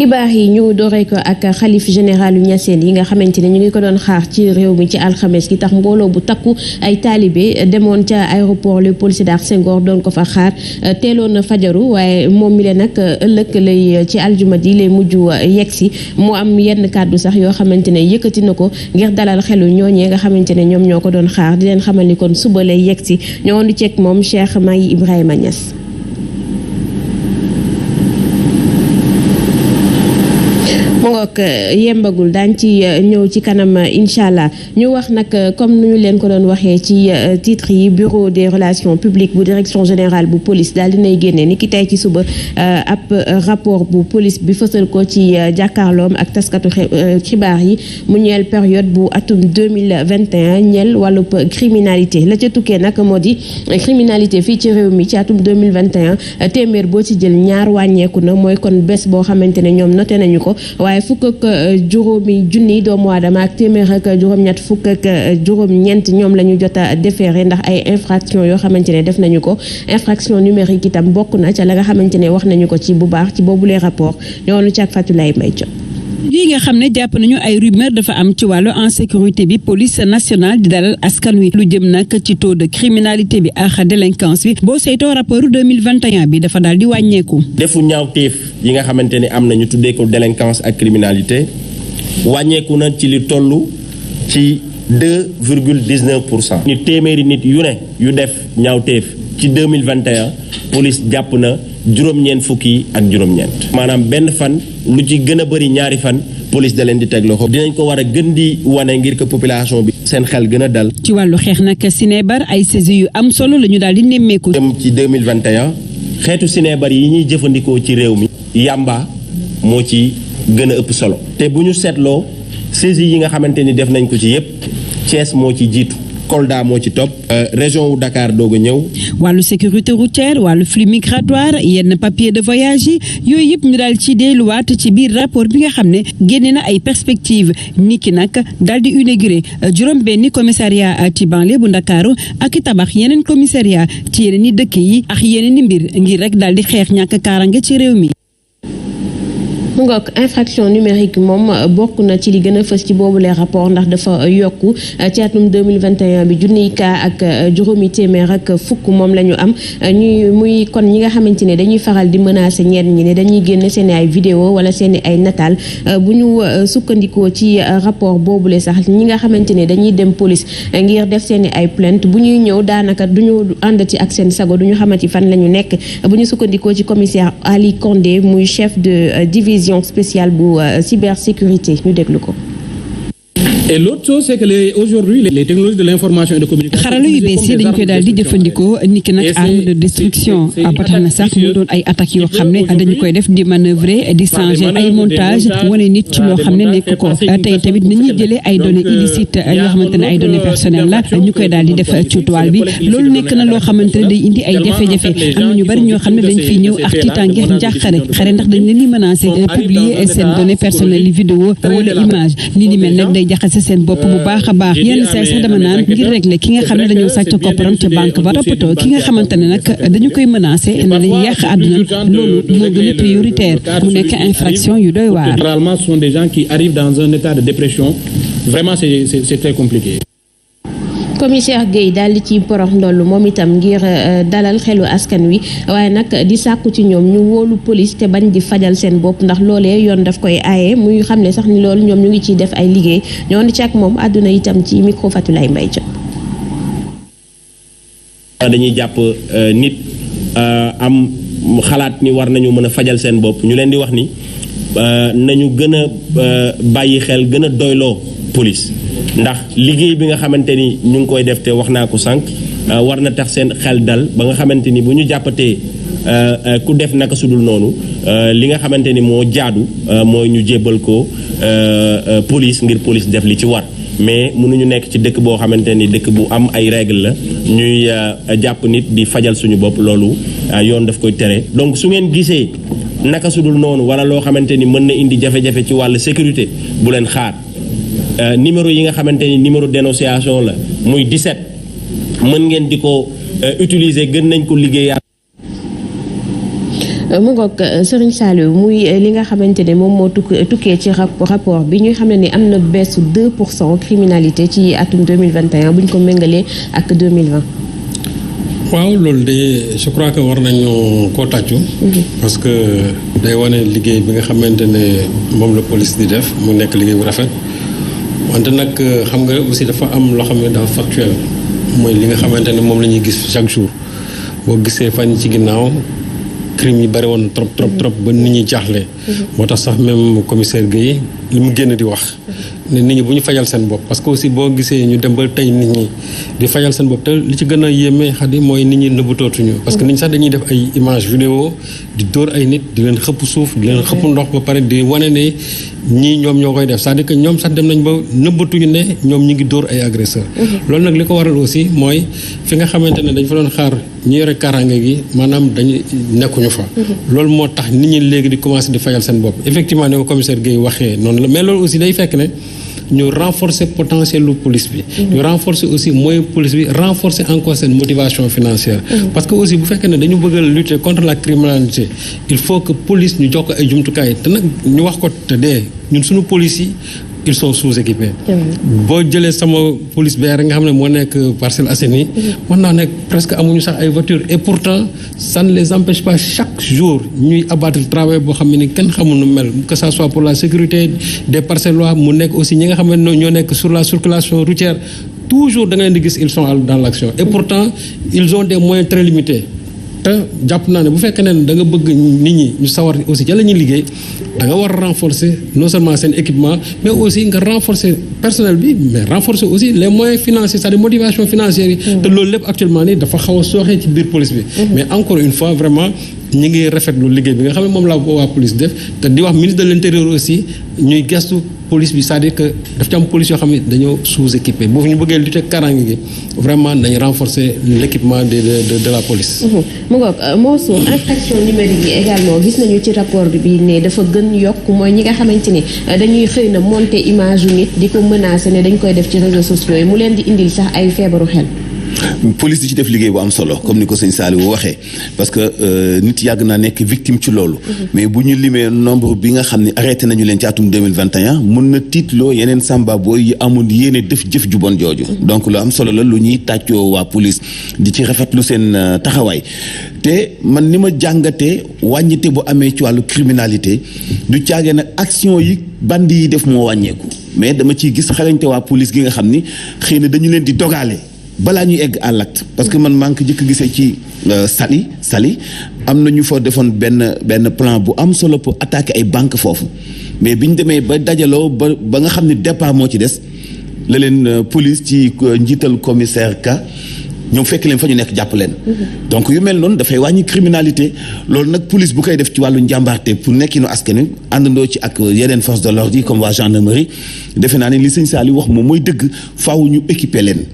xibaar yi ñu dooree ko ak xalif général yu Niassène yi nga xamante ne ñu ngi ko doon xaar ci réew mi ci alxames gi tax mbooloo bu takku ay taalibe demoon ca aéroport Léopold Sédar Senghor doon ko fa xaar teeloon na fajaru waaye moom mi le nag ëllëg lay ci aljuma ji lay mujj yegsi mu am yenn kàddu sax yoo xamante ne yëkkati na ko ngir dalal xelu ñooñee nga xamante ne ñoom ñoo ko doon xaar di leen xamal ni kon suba lay yegsi ñoo di ceeg moom Cheikh Mahi Ibrahima Niass. mu ngoog yembagul daañ ci ñëw ci kanam incha allah ñu wax nag comme nu ñu leen ko doon waxee ci titre yi bureau des relations publiques bu direction générale bu police daal dinay génne ni ki tey ci suba ab rapport bu police bi fësal ko ci jàkkaarloom ak taskatu xibaar yi mu ñeel période bu atum 2021 ñeel wàllub criminalité la ca tukkee nag moo di criminalité fii ci réew mi ci atum 2021 téeméer boo ci jël ñaar wàññeeku na mooy kon bés boo xamante ne ñoom noté nañu ko waaye fukk ak juróomi junni doomu aadama ak téeméer ak juróom-ñett fukk ak juróom-ñeent ñoom la ñu jot a déféré ndax ay infraction yoo xamante ne def nañu ko infraction numérique itam bokk na ca la nga xamante ne wax nañu ko ci bu baax ci boobu les rapports ñoonu ci ak Fatulaye Mbaye Diop. lii nga xam ne jàpp nañu ay rumeur dafa am ci wàllu insécurité bi police nationale di dalal askan wi lu jëm nag ci taux de criminalité bi ak délinquance bi boo saytoo rapport 2021 bi dafa daal di wàññeeku. defu ñaawteef yi nga xamante ne am na ñu tuddee ko délinquance ak criminalité wàññeeku na ci li toll ci 2,19%. ñu téeméeri nit yu ne yu def ñaawteef ci 2021 police jàpp na juróom-ñeent fukki ak juróom-ñeent. maanaam benn fan lu ci gën a bëri ñaari fan police da leen di teg loxo. dinañ ko war a gën di wane ngir que population bi seen xel gën a dal. ci wàllu xeex nag sinébar ay saisies yu am solo la ñu daal di nemmeeku. dem ci 2021 xeetu sinébar yi ñuy jëfandikoo ci réew mi. yamba moo ci gën a ëpp solo. te bu ñu seetloo saisies yi nga xamante ni def nañ ko ci yépp Thiès moo ci jiitu. Kolda moo ci topp région wu Dakar doog a ñëw. wàllu sécurité routière wàllu flux migratoire yenn papier de voyage yi yooyu yëpp ñu daal ci delluwaat ci biir rapport bi nga xam ne génne na ay perspectives niki nag daal di inauguré juróom benni commissariat ci banlieue bu Ndakaaru ak tabax yeneen commissariat ci yeneen i dëkk yi ak yeneen i mbir ngir rek daal di xeex ñàkk kaaraange ci réew mi. mu ngoog infraction numérique moom bokk na ci li gën a fës ci boobu les rapport ndax dafa yokku ci atum 2021 bi junniy cas ak juróomi téeméer ak fukk moom la ñu am ñuy muy kon ñi nga xamante ne dañuy faral di menacer ñenn ñi ne dañuy génne seen ay vidéo wala seen ay nataal bu ñu sukkandikoo ci rapport boobule sax ñi nga xamante ne dañuy dem police ngir def seen ay plainte bu ñuy ñëw daanaka duñu àndati ak seen sago duñu xamante fan la ñu nekk bu ñu sukkandikoo ci commissaire Ali Condé muy chef de division spéciale bu cybersécurité ñu déglu ko. Et l'autre chose c'est que aujourd'hui les technologies de l'information et de communication xarala yu bees yi dañ koy daal di jëfandikoo niki nag arme de destruction ba tax na sax mu doon ay attaques yoo xam ne dañu koy def di manœuvrer di changer ay montage wane nit ci loo xam ne nekk ko tey tamit nañuy jëlee ay données illicites yoo xamante ne ay données personnelles la ñu koy daal di def ci toile bi loolu nekk na loo xamante ne day indi ay jafe-jafe am na ñu bari ñoo xam ne dañ fiy ñëw ak tiitaange njàqare xare ndax dañ leen di menacer publier seen données personnelles yi vidéo wala image li ni mel nag day jaxase seen bopp bu baax a baax yenn saa sax dama naan ngir régler ki nga xam ne dañoo sàcc kopparam ca banque ba toppatoo ki nga xamante ne nag dañu koy menacer na dañuy yàq àdduna loolu moo gën a prioritaire mu nekk infraction yu doy waar. Généralement ce sont des gens qui arrivent dans un état de dépression vraiment c'est très compliqué. commissaire Guèye daal di ci porox ndollu moom itam ngir dalal xelu askan wi waaye nag di sàkku ci ñoom ñu wóolu police te bañ di fajal seen bopp ndax loolee yoon daf koy aaye muy xam ne sax ni loolu ñoom ñu ngi ciy def ay liggéey ñoo di ci ak moom àdduna itam ci micro Fatulaye Mbaye Diop. dañuy jàpp nit am xalaat ni war nañu mën a fajal seen bopp ñu leen di wax ni nañu gën a bàyyi xel gën a doyloo police. ndax liggéey bi nga xamante ni ñu ngi koy def te wax naa ko sànq war na tax seen xel dal ba nga xamante ni bu ñu jàppatee ku def naka sudul noonu li nga xamante ni moo jaadu mooy ñu jébbal ko police ngir police def li ci war mais mënuñu nekk ci dëkk boo xamante ni dëkk bu am ay règle la ñuy jàpp nit di fajal suñu bopp loolu yoon daf koy tere donc su ngeen gisee naka sudul noonu wala loo xamante ni mën na indi jafe-jafe ci wàllu sécurité bu leen xaar numéro yi nga xamante ni numéro dénonciation la muy 17 mën ngeen di ko utiliser gën nañ ko liggéeyaat mu ngoog Serigne Saliou muy li nga xamante ne moom moo tukkee ci rapport bi ñuy xam ne ni am na baisse 2% criminalité ci atum 2021 bu ñu ko méngalee ak 2020. waaw loolu de je crois que war nañu koo tàccu. parce que day wane liggéey bi nga xamante ne moom la police di def mu nekk liggéey bu rafet wante nag xam nga aussi dafa am loo xam ne dafa factuel mooy li nga xamante ne moom la ñuy gis chaque jour boo gisee fan ci ginnaaw crime yi bari woon trop ba nit ñi jaaxle. moo tax sax même commissaire Guèye li mu génn di wax ne nit ñi bu ñu fajal seen bopp parce que aussi boo gisee ñu dem ba tey nit ñi di fajal seen bopp te li ci gën a yéeme xadi mooy nit ñi nëbbatootuñu parce que nit ñi sax dañuy def ay image vidéo di dóor ay nit di leen xëpp suuf di leen xëpp ndox ba pare di wane ne ñii ñoom ñoo koy def c'est-à-dire que ñoom sax dem nañ ba nëbbatuñu ne ñoom ñi ngi dóor ay agresseur loolu nag li ko waral aussi mooy fi nga xamante ne dañ fa doon xaar ñi yore kaaraange gi maanaam dañu nekkuñu fa loolu moo tax nit ñi léegi di commencer di fajal seen bopp effectivement ne ko commissaire Guèye waxee noonu la mais loolu aussi day fekk ne ñu renforcer potentiel lu police bi ñu renforcer aussi moyen police bi renforcer encore seen motivation financière parce que aussi bu fekkee ne dañu bëgg a lutter contre la criminalité il faut que police ñu jox ko ay jumtukaay te nag ñu wax ko te dee ñun suñu police yi ils sont sous-équipés boo jëlee sama police BR nga xam ne moo nekk Parcelles Assainies mën naa nekk presque amuñu sax ay voitures et pourtant ça ne les empêche pas chaque jour ñuy abattre travail boo xam ne ni kenn xamul nu mel que ça soit pour la sécurité des parcellois mu nekk aussi ñi nga xam ne ñoo nekk sur la circulation routière toujours da nga leen di gis ils sont dans l'action et pourtant ils ont des moyens très limités te jàpp naa ne bu fekkee ne da nga bëgg nit ñi ñu sawar aussi ca la ñuy liggéey da nga war a renforcer non seulement seen équipement mais aussi nga renforcer personnel bi mais renforcer aussi les moyens financiers c'est-à-dire motivation financière yi te loolu lépp actuellement nii dafa xaw a sooxee ci biir police bi mais encore une fois vraiment ñi ngi rafetlu liggéey bi nga xam ne moom la waa police def te di wax ministre de l'intérieur aussi ñuy gestu police bi c'est-à-dire que daf ci am police yoo xam ne dañoo sous-équipé boo ñu bëggee lutter kaaraange gi vraiment nañ renforcer l'équipement de la police. mu ngoog Mansour infraction numérique yi également gis nañu ci rapport bi ne dafa gën yokk mooy ñi nga xamante ni dañuy xëy na monter image yu nit di ko menacer ne dañ koy def ci réseaux sociaux yi mu leen di indil sax ay feebaru xel. police di ci def liggéey bu am solo comme ni ko sëñ Saliou waxee parce que nit yàgg naa nekk victime ci loolu mais bu ñu limee nombre bi nga xam ne arrêté nañu leen ci atum 2021 mun na tiitloo yeneen samba booy yi amul yéene def jëf ju bon jooju donc lu am solo la lu ñuy tàccoo waa police di ci rafetlu seen taxawaay te man ni ma jàngatee wàññite bu amee ci wàllu criminalité du caagee nag action yi bandi yi def moo wàññeeku mais dama ciy gis xarañte waa police gi nga xam ni xëy na dañu leen di dogaale balaa ñuy egg à l'acte parce que man maa ngi ko jëkk gisee ci Saly am na ñu fa defoon benn plan bu am solo pour attaquer ay banques foofu mais bi ñu demee ba dajaloo ba nga xam ne départ moo ci des la leen police ci njiital commissaire Ka ñoom fekk leen fa ñu nekk jàpp leen donc yu mel noonu dafay wàññi criminalité loolu nag police bu koy def ci wàllu njàmbaarte pour nekkinu askan wi àndandoo ci ak yeneen force de l'ordre yi comme waa gendarmerie defe naa ne li sëñ Saliou wax moom mooy dëgg faaw ñu équiper leen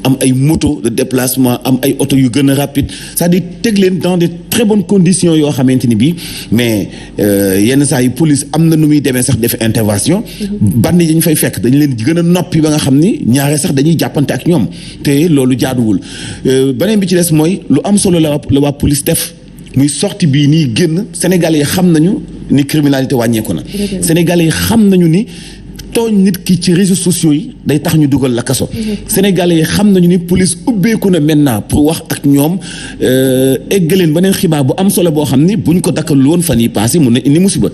am ay moto de déplacement am ay oto yu gën a rapide c'est-à-dire teg leen dans de très bonnes conditions yoo xamante ni bii mais yenn saa yi police am na nu muy demee sax def intervention bandi yi ñu fay fekk dañu leen gën a noppi ba nga xam ni ñaare sax dañuy jàppante ak ñoom te loolu jaaduwul beneen bi ci des mooy lu am solo la waa police def muy sortie bii nii génn Sénégalais yi xam nañu ni criminalité wàññeeku na Sénégalais yi xam nañu ni tooñ nit ki ci réseaux sociaux yi day tax ñu dugal la kaso Sénégalais yi xam nañu ni police ubbeeku na maintenant pour wax ak ñoom eggaleen beneen xibaar bu am solo boo xam ni buñ ko dakkalul woon fan yi passé mun na indi musiba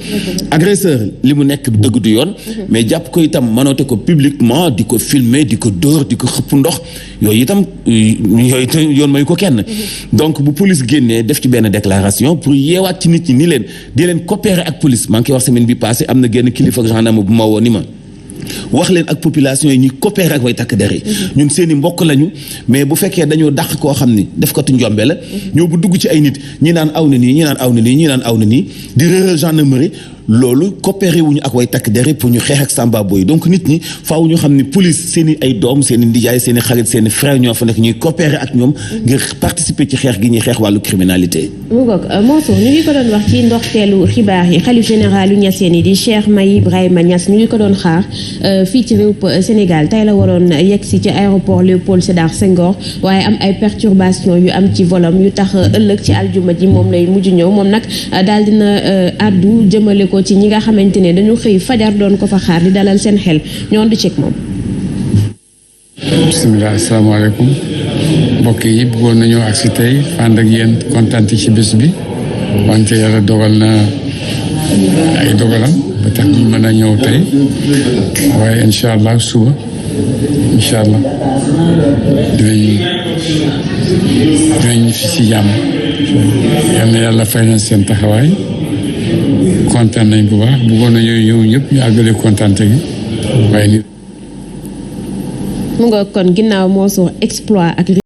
agresseur li mu nekk dëgg du yoon mais jàpp ko itam manote ko publiquement di ko filmer di ko dóor di ko xëpp ndox yooyu itam yoon may ko kenn donc bu police génnee def ci benn déclaration pour yeewaat ci nit ñi ni leen di leen coopérer ak police maa ngi koy wax semaine bi passé am na genn kilifa gendarme bu ma woo ni ma wax leen ak population yi ñuy coopérer ak way takk der yi ñun seen i mbokk lañu mais bu fekkee dañoo dàq koo xam ni def ko tu njombe la ñoo bu dugg ci ay nit ñi naan aw na nii ñi naan aw na nii ñi naan aw na nii di réeral gendarmerie loolu coopéré wuñu ak way takk der pour ñu xeex ak Samba Boy donc nit ñi faaw ñu xam ne police seen i ay doom seen i ndijaay seen i xarit seen i frère ñoo fa nekk ñuy coopéré ak ñoom ngir participer ci xeex gi ñuy xeex wàllu criminalité. mu ngoog Mansour ñu ngi ko doon wax ci ndoxteelu xibaar yi xalif général yu Niassène yi di Cheikh Mahi Ibrahima Niass ñu ngi ko doon xaar fii ci réew Sénégal tey la waroon yegg si ci aéroport Léopold Sédar Senghor waaye am ay perturbations yu am ci volam yu tax ëllëg ci aljuma ji moom lay mujj ñëw moom nag daal dina addu jëmale ko ci ñi nga xamante ne dañu xëy fajar doon ko fa xaar di dalal seen xel ñoon du ceeg moom. bisimilah asalaamaaleykum mbokk yi bëggoon nañoo agsi tey ànd ak yéen kontaan ci bés bi wante yàlla dogal na ay dogalam ba tax ñu mën a ñëw tey waaye incha allah suba incha allah dinañ fi si jàmm yal na yàlla fay na seen taxawaay kontaan nañ bu baax bëggoon nañoo ñëw ñëpp ñu àggale kontaante gi waaye nit mu nga kon ginnaaw moo soo exploit ak